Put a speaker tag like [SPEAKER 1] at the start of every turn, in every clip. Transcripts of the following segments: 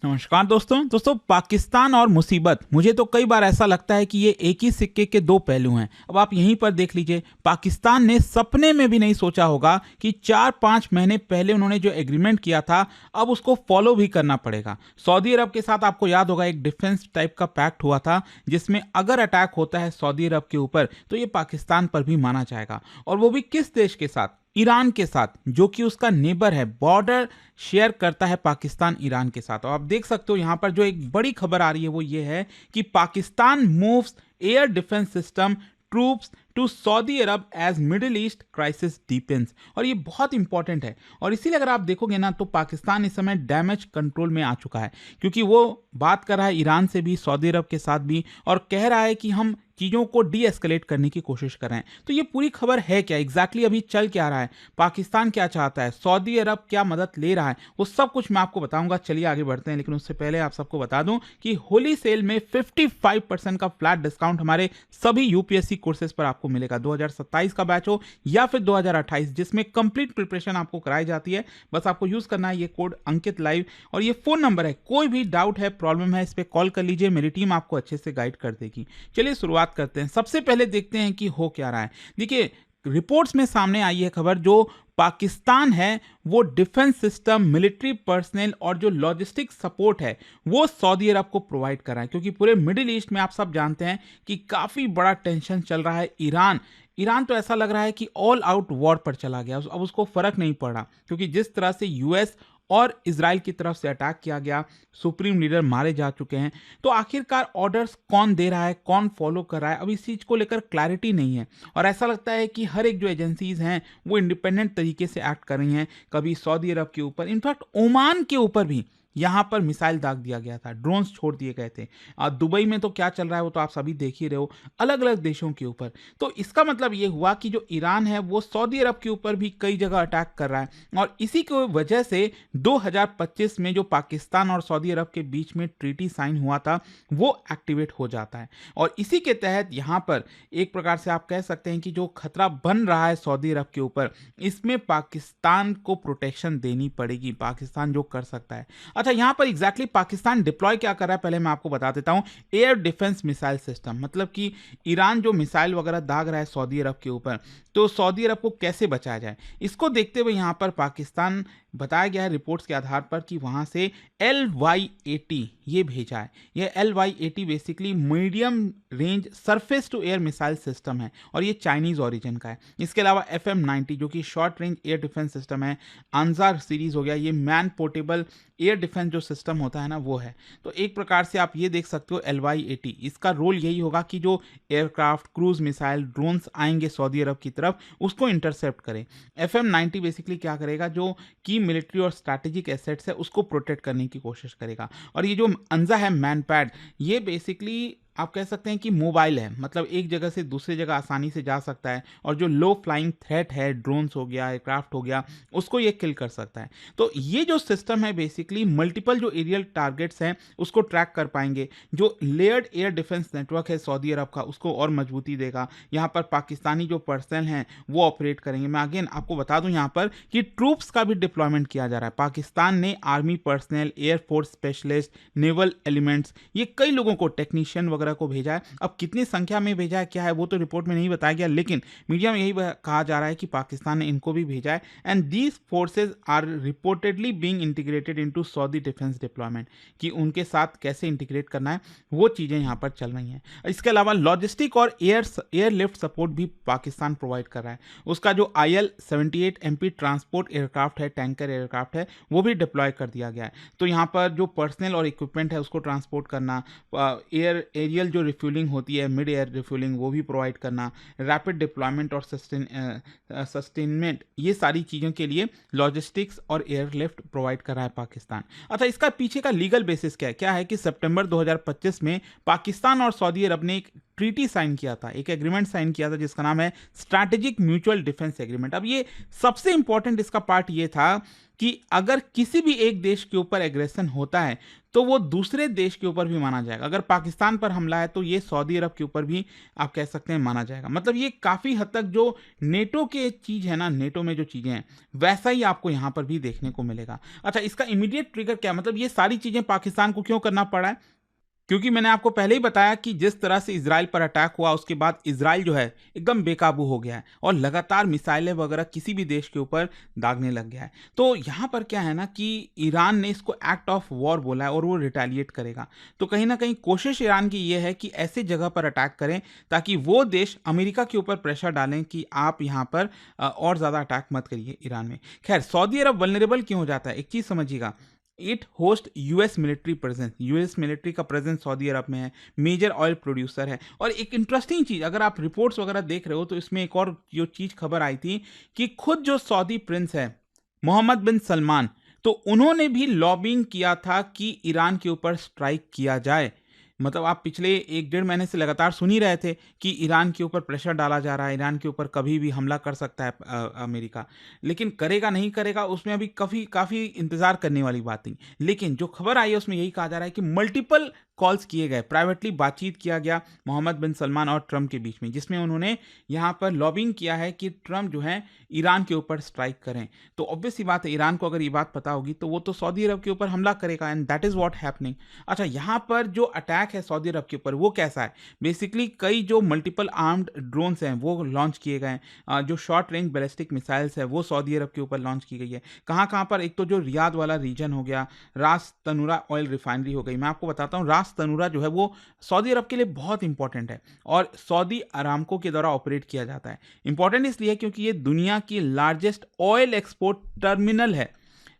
[SPEAKER 1] नमस्कार दोस्तों पाकिस्तान और मुसीबत, मुझे तो कई बार ऐसा लगता है कि ये एक ही सिक्के के दो पहलू हैं। अब आप यहीं पर देख लीजिए, पाकिस्तान ने सपने में भी नहीं सोचा होगा कि 4-5 महीने पहले उन्होंने जो एग्रीमेंट किया था, अब उसको फॉलो भी करना पड़ेगा। सऊदी अरब के साथ आपको याद होगा एक डिफेंस टाइप का पैक्ट हुआ था, जिसमें अगर अटैक होता है सऊदी अरब के ऊपर तो ये पाकिस्तान पर भी माना जाएगा। और वो भी किस देश के साथ? ईरान के साथ, जो कि उसका नेबर है, बॉर्डर शेयर करता है पाकिस्तान ईरान के साथ। और आप देख सकते हो यहाँ पर जो एक बड़ी खबर आ रही है वो ये है कि Pakistan moves air defence system troops to Saudi Arab as middle east crisis deepens. और ये बहुत इंपॉर्टेंट है, और इसीलिए अगर आप देखोगे ना तो पाकिस्तान इस समय डैमेज कंट्रोल में आ चुका है, क्योंकि वो बात कर रहा है ईरान से भी, सऊदी अरब के साथ भी, और कह रहा है कि हम चीज़ों को डी एस्केलेट करने की कोशिश कर रहे हैं। तो ये पूरी खबर है क्या, एग्जैक्टली अभी चल क्या रहा है, पाकिस्तान क्या चाहता है, सऊदी अरब क्या मदद ले रहा है, वो सब कुछ मैं आपको बताऊंगा। चलिए आगे बढ़ते हैं, लेकिन उससे पहले आप सबको बता दूं कि होली सेल में 55% का फ्लैट डिस्काउंट हमारे सभी यूपीएससी कोर्सेज पर आपको मिलेगा। 2027 का बैच हो या फिर 2028, जिसमें कंप्लीट प्रिपरेशन आपको कराई जाती है। बस आपको यूज करना है ये कोड अंकित लाइव, और ये फोन नंबर है। कोई भी डाउट है, प्रॉब्लम है, इस पर कॉल कर लीजिए, मेरी टीम आपको अच्छे से गाइड कर देगी। चलिए शुरुआत करते हैं। सबसे पहले देखते हैं कि हो क्या रहा है। देखिए, रिपोर्ट्स में सामने आई है खबर, जो पाकिस्तान है वो डिफेंस सिस्टम, मिलिट्री पर्सनल और जो लॉजिस्टिक सपोर्ट है वो सऊदी अरब को प्रोवाइड कर रहा है, क्योंकि पूरे मिडिल ईस्ट में आप सब जानते हैं कि काफी बड़ा टेंशन चल रहा है। ईरान तो ऐसा लग रहा है कि ऑल आउट वॉर पर चला गया। अब उसको फर्क नहीं पड़ रहा, क्योंकि जिस तरह से यूएस और इजराइल की तरफ से अटैक किया गया, सुप्रीम लीडर मारे जा चुके हैं। तो आखिरकार ऑर्डर्स कौन दे रहा है, कौन फॉलो कर रहा है, अब इस चीज को लेकर क्लैरिटी नहीं है। और ऐसा लगता है कि हर एक जो एजेंसीज हैं वो इंडिपेंडेंट तरीके से एक्ट कर रही हैं। कभी सऊदी अरब के ऊपर, इनफैक्ट ओमान के ऊपर भी यहां पर मिसाइल दाग दिया गया था, ड्रोन्स छोड़ दिए गए थे। दुबई में तो क्या चल रहा है वो तो आप सभी देख ही रहे हो, अलग अलग देशों के ऊपर। तो इसका मतलब ये हुआ कि जो ईरान है वो सऊदी अरब के ऊपर भी कई जगह अटैक कर रहा है, और इसी की वजह से 2025 में जो पाकिस्तान और सऊदी अरब के बीच में ट्रीटी साइन हुआ था वो एक्टिवेट हो जाता है। और इसी के तहत यहां पर एक प्रकार से आप कह सकते हैं कि जो खतरा बन रहा है सऊदी अरब के ऊपर, इसमें पाकिस्तान को प्रोटेक्शन देनी पड़ेगी। पाकिस्तान जो कर सकता है। अच्छा, यहां पर एग्जैक्टली पाकिस्तान डिप्लॉय क्या कर रहा है पहले मैं आपको बता देता हूं। एयर डिफेंस मिसाइल सिस्टम, मतलब कि ईरान जो मिसाइल वगैरह दाग रहा है सऊदी अरब के ऊपर, तो सऊदी अरब को कैसे बचाया जाए, इसको देखते हुए यहां पर पाकिस्तान, बताया गया है रिपोर्ट्स के आधार पर कि वहां से LY-80 ये भेजा है। ये LY-80 basically medium range surface to air missile system है, और ये चाइनीज ओरिजिन का है। इसके अलावा FM-90 जो कि short range air defence system है, अंजार सीरीज हो गया, ये मैन पोर्टेबल एयर डिफेंस जो सिस्टम होता है ना वो है। तो एक प्रकार से आप ये देख सकते हो LY-80, इसका रोल यही होगा कि जो एयरक्राफ्ट, क्रूज मिसाइल, ड्रोन्स आएंगे सऊदी अरब की तरफ, उसको इंटरसेप्ट करें। FM-90 बेसिकली क्या करेगा, जो की मिलिट्री और स्ट्रैटेजिक एसेट्स है उसको प्रोटेक्ट करने की कोशिश करेगा। और ये जो अंजा है मैन पैड, ये बेसिकली आप कह सकते हैं कि मोबाइल है, मतलब एक जगह से दूसरी जगह आसानी से जा सकता है, और जो लो फ्लाइंग थ्रेट है, ड्रोन्स हो गया, एयरक्राफ्ट हो गया, उसको ये किल कर सकता है। तो ये जो सिस्टम है बेसिकली मल्टीपल जो एरियल टारगेट्स हैं उसको ट्रैक कर पाएंगे। जो लेयर्ड एयर डिफेंस नेटवर्क है सऊदी अरब का, उसको और मजबूती देगा। यहाँ पर पाकिस्तानी जो पर्सनल हैं वो ऑपरेट करेंगे। मैं अगेन आपको बता दूं यहाँ पर कि ट्रूप्स का भी डिप्लॉयमेंट किया जा रहा है। पाकिस्तान ने army personnel, air force specialist, naval elements, ये कई लोगों को, टेक्नीशियन वगैरह को भेजा है। अब कितनी संख्या में भेजा है क्या है वो तो रिपोर्ट में नहीं बताया गया, लेकिन मीडिया में यही कहा जा रहा है कि पाकिस्तान ने इनको भी भेजा है। And these forces are reportedly being integrated into Saudi defence deployment, कि उनके साथ कैसे इंटीग्रेट करना है वो चीजें यहां पर चल रही हैं। इसके अलावा लॉजिस्टिक और एयरलिफ्ट सपोर्ट भी पाकिस्तान प्रोवाइड कर रहा है। उसका जो IL-78MP ट्रांसपोर्ट एयरक्राफ्ट है, टैंकर एयरक्राफ्ट है, वो भी डिप्लॉय कर दिया गया है। तो यहाँ पर जो पर्सनल और इक्विपमेंट है उसको ट्रांसपोर्ट करना, एरियल जो रिफ्यूलिंग होती है, मिड एयर रिफ्यूलिंग, वो भी प्रोवाइड करना, रैपिड डिप्लॉयमेंट और सस्टेनमेंट, ये सारी चीज़ों के लिए लॉजिस्टिक्स और एयरलिफ्ट प्रोवाइड कर रहा है पाकिस्तान। अच्छा, इसका पीछे का लीगल बेसिस क्या है कि सितंबर 2025 में पाकिस्तान और सऊदी अरब ने एक ट्रीटी साइन किया था, एक एग्रीमेंट साइन किया था जिसका नाम है स्ट्रैटेजिक म्यूचुअल डिफेंस एग्रीमेंट। अब ये सबसे इंपॉर्टेंट इसका पार्ट ये था कि अगर किसी भी एक देश के ऊपर एग्रेशन होता है तो वो दूसरे देश के ऊपर भी माना जाएगा। अगर पाकिस्तान पर हमला है तो ये सऊदी अरब के ऊपर भी आप कह सकते हैं माना जाएगा। मतलब ये काफ़ी हद तक जो नेटो के चीज़ है ना, नेटो में जो चीज़ें हैं वैसा ही आपको यहाँ पर भी देखने को मिलेगा। अच्छा, इसका इमीडिएट ट्रिगर क्या, मतलब ये सारी चीज़ें पाकिस्तान को क्यों करना पड़ा है? क्योंकि मैंने आपको पहले ही बताया कि जिस तरह से इजराइल पर अटैक हुआ उसके बाद इजराइल जो है एकदम बेकाबू हो गया है और लगातार मिसाइलें वगैरह किसी भी देश के ऊपर दागने लग गया है। तो यहाँ पर क्या है ना कि ईरान ने इसको एक्ट ऑफ वॉर बोला है और वो रिटेलिएट करेगा। तो कहीं ना कहीं कोशिश ईरान की ये है कि ऐसे जगह पर अटैक करें ताकि वो देश अमेरिका के ऊपर प्रेशर डालें कि आप यहाँ पर और ज़्यादा अटैक मत करिए ईरान में। खैर, सऊदी अरब वल्नरेबल क्यों हो जाता है, एक चीज़ समझिएगा, it host US military presence, US military का प्रेजेंस सऊदी अरब में है, मेजर ऑयल प्रोड्यूसर है। और एक इंटरेस्टिंग चीज़, अगर आप रिपोर्ट्स वगैरह देख रहे हो तो इसमें एक और जो चीज़ खबर आई थी कि खुद जो सऊदी प्रिंस है मोहम्मद बिन सलमान, तो उन्होंने भी लॉबिंग किया था कि ईरान के ऊपर स्ट्राइक किया जाए। मतलब आप पिछले 1-1.5 महीने से लगातार सुन ही रहे थे कि ईरान के ऊपर प्रेशर डाला जा रहा है, ईरान के ऊपर कभी भी हमला कर सकता है अमेरिका, लेकिन करेगा नहीं करेगा उसमें अभी काफ़ी इंतज़ार करने वाली बात नहीं। लेकिन जो खबर आई है उसमें यही कहा जा रहा है कि मल्टीपल कॉल्स किए गए, प्राइवेटली बातचीत किया गया मोहम्मद बिन सलमान और ट्रंप के बीच में, जिसमें उन्होंने यहाँ पर लॉबिंग किया है कि ट्रंप जो है ईरान के ऊपर स्ट्राइक करें। तो ऑब्वियस सी बात है, ईरान को अगर ये बात पता होगी तो वो तो सऊदी अरब के ऊपर हमला करेगा, and that is what happening. अच्छा, यहाँ पर जो अटैक है सऊदी अरब के ऊपर वो कैसा है, बेसिकली कई जो मल्टीपल आर्म्ड ड्रोन्स हैं वो लॉन्च किए गए हैं, जो शॉर्ट रेंज बैलिस्टिक मिसाइल्स है वो सऊदी अरब के ऊपर लॉन्च की गई है। कहाँ कहाँ पर, एक तो जो रियाद वाला रीजन हो गया, रास तनुरा ऑयल रिफाइनरी हो गई। मैं आपको बताता हूँ, रास तनुरा जो है वो सऊदी अरब के लिए बहुत इंपॉर्टेंट है और सऊदी अरामको के द्वारा ऑपरेट किया जाता है। इंपॉर्टेंट इसलिए क्योंकि ये दुनिया की लार्जेस्ट ऑयल एक्सपोर्ट टर्मिनल है।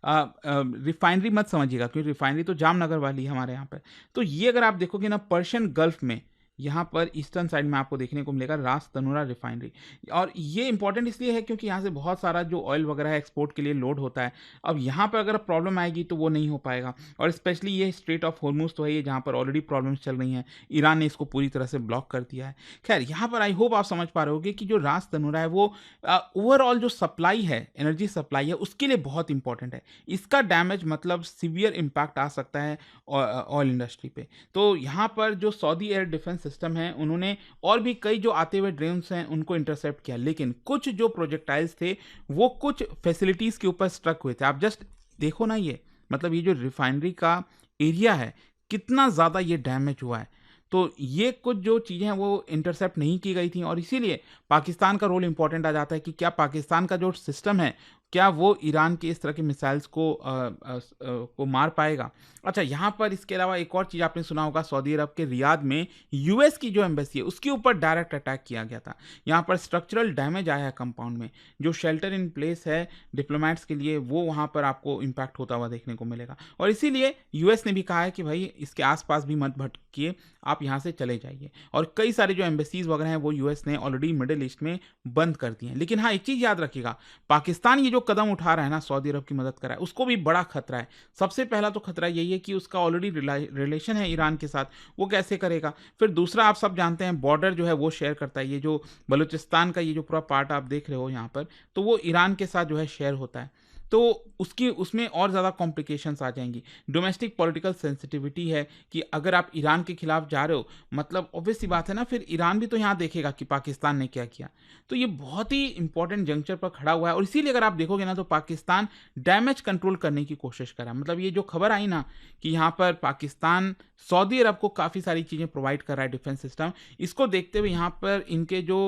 [SPEAKER 1] रिफाइनरी मत समझिएगा क्योंकि रिफाइनरी तो जामनगर वाली है हमारे यहाँ पर। तो ये अगर आप देखोगे ना, पर्शियन गल्फ में यहाँ पर ईस्टर्न साइड में आपको देखने को मिलेगा रास तनुरा रिफाइनरी। और ये इंपॉर्टेंट इसलिए है क्योंकि यहाँ से बहुत सारा जो ऑयल वगैरह है एक्सपोर्ट के लिए लोड होता है। अब यहाँ पर अगर प्रॉब्लम आएगी तो वो नहीं हो पाएगा, और स्पेशली ये स्ट्रेट ऑफ हॉर्मुज तो है ये जहाँ पर ऑलरेडी प्रॉब्लम्स चल रही हैं, ईरान ने इसको पूरी तरह से ब्लॉक कर दिया है। खैर, यहाँ पर आई होप आप समझ पा रहे होगे कि जो रास तनुरा है वो ओवरऑल जो सप्लाई है, एनर्जी सप्लाई है, उसके लिए बहुत इंपॉर्टेंट है। इसका डैमेज मतलब सीवियर इम्पैक्ट आ सकता है ऑयल इंडस्ट्री पे। तो यहाँ पर जो सऊदी एयर डिफेंस सिस्टम है उन्होंने और भी कई जो आते हुए ड्रोन्स हैं उनको इंटरसेप्ट किया, लेकिन कुछ जो प्रोजेक्टाइल्स थे वो कुछ फैसिलिटीज़ के ऊपर स्ट्रक हुए थे। आप जस्ट देखो ना, ये मतलब ये जो रिफाइनरी का एरिया है कितना ज़्यादा ये डैमेज हुआ है। तो ये कुछ जो चीज़ें हैं वो इंटरसेप्ट नहीं की गई थी, और इसीलिए पाकिस्तान का रोल इंपॉर्टेंट आ जाता है कि क्या पाकिस्तान का जो सिस्टम है क्या वो ईरान के इस तरह के मिसाइल्स को मार पाएगा। अच्छा, यहाँ पर इसके अलावा एक और चीज़ आपने सुना होगा, सऊदी अरब के रियाद में यूएस की जो एम्बेसी है उसके ऊपर डायरेक्ट अटैक किया गया था। यहाँ पर स्ट्रक्चरल डैमेज आया है कंपाउंड में, जो शेल्टर इन प्लेस है डिप्लोमेट्स के लिए वो वहाँ पर आपको इम्पैक्ट होता हुआ देखने को मिलेगा। और इसीलिए यूएस ने भी कहा है कि भाई इसके आसपास भी मत भटकिए, आप यहाँ से चले जाइए। और कई सारे जो एम्बेसीज वगैरह हैं वो यूएस ने ऑलरेडी मिडिल ईस्ट में बंद कर दिए हैं। लेकिन हाँ, एक चीज़ याद रखिएगा, पाकिस्तान ये जो कदम उठा रहा है ना सऊदी अरब की मदद कर रहा है, उसको भी बड़ा खतरा है। सबसे पहला तो खतरा यही है कि उसका ऑलरेडी रिलेशन है ईरान के साथ, वो कैसे करेगा। फिर दूसरा, आप सब जानते हैं बॉर्डर जो है वो शेयर करता है, ये जो बलूचिस्तान का ये जो पूरा पार्ट आप देख रहे हो यहाँ पर, तो वो ईरान के साथ जो है शेयर होता है। तो उसमें और ज़्यादा कॉम्प्लिकेशंस आ जाएंगी। डोमेस्टिक पॉलिटिकल सेंसिटिविटी है कि अगर आप ईरान के खिलाफ जा रहे हो, मतलब ऑब्वियस सी बात है ना, फिर ईरान भी तो यहाँ देखेगा कि पाकिस्तान ने क्या किया। तो ये बहुत ही इंपॉर्टेंट जंक्चर पर खड़ा हुआ है, और इसीलिए अगर आप देखोगे ना तो पाकिस्तान डैमेज कंट्रोल करने की कोशिश कर रहा है। मतलब ये जो खबर आई ना कि यहाँ पर पाकिस्तान सऊदी अरब को काफ़ी सारी चीज़ें प्रोवाइड कर रहा है डिफेंस सिस्टम, इसको देखते हुए यहाँ पर इनके जो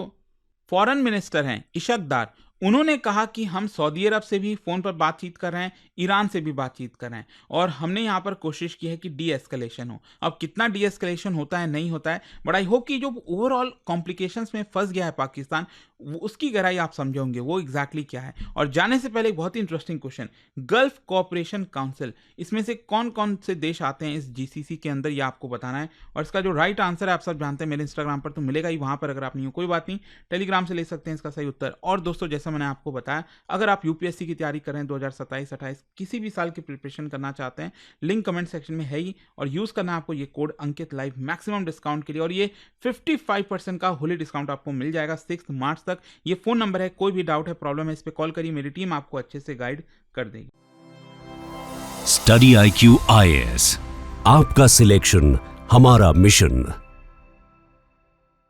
[SPEAKER 1] फॉरेन मिनिस्टर हैं इशक दार, उन्होंने कहा कि हम सऊदी अरब से भी फ़ोन पर बातचीत कर रहे हैं, ईरान से भी बातचीत कर रहे हैं, और हमने यहाँ पर कोशिश की है कि डी एस्केलेशन हो। अब कितना डी एस्केलेशन होता है नहीं होता है, बट आई होप कि जो ओवरऑल कॉम्प्लिकेशंस में फंस गया है पाकिस्तान, उसकी गहराई आप समझोगे वो एग्जैक्टली क्या है। और जाने से पहले एक बहुत ही interesting question, Gulf cooperation council, इसमें से कौन कौन से देश आते हैं इस जीसीसी के अंदर, ये आपको बताना है। और इसका जो राइट आंसर है आप सब जानते हैं, मेरे इंस्टाग्राम पर तो मिलेगा ही, वहाँ पर अगर आप नहीं हो कोई बात नहीं, टेलीग्राम से ले सकते हैं इसका सही उत्तर। और दोस्तों, जैसा जैसा मैंने आपको बताया। अगर आप यूपीएससी की तैयारी कर रहे हैं 2027-28 किसी भी साल की प्रिपरेशन करना चाहते हैं, लिंक कमेंट सेक्शन में है ही, और यूज़ करना है आपको ये कोड अंकित लाइव मैक्सिमम डिस्काउंट के लिए, और ये 55% का होली डिस्काउंट आपको मिल जाएगा 6 मार्च तक। ये फ़ोन नंबर है, कोई भी डाउट है, प्रॉब्लम है, इस पर कॉल करिए, मेरी टीम आपको अच्छे से गाइड कर देगी।
[SPEAKER 2] स्टडी IQ IAS, आपका सिलेक्शन हमारा मिशन।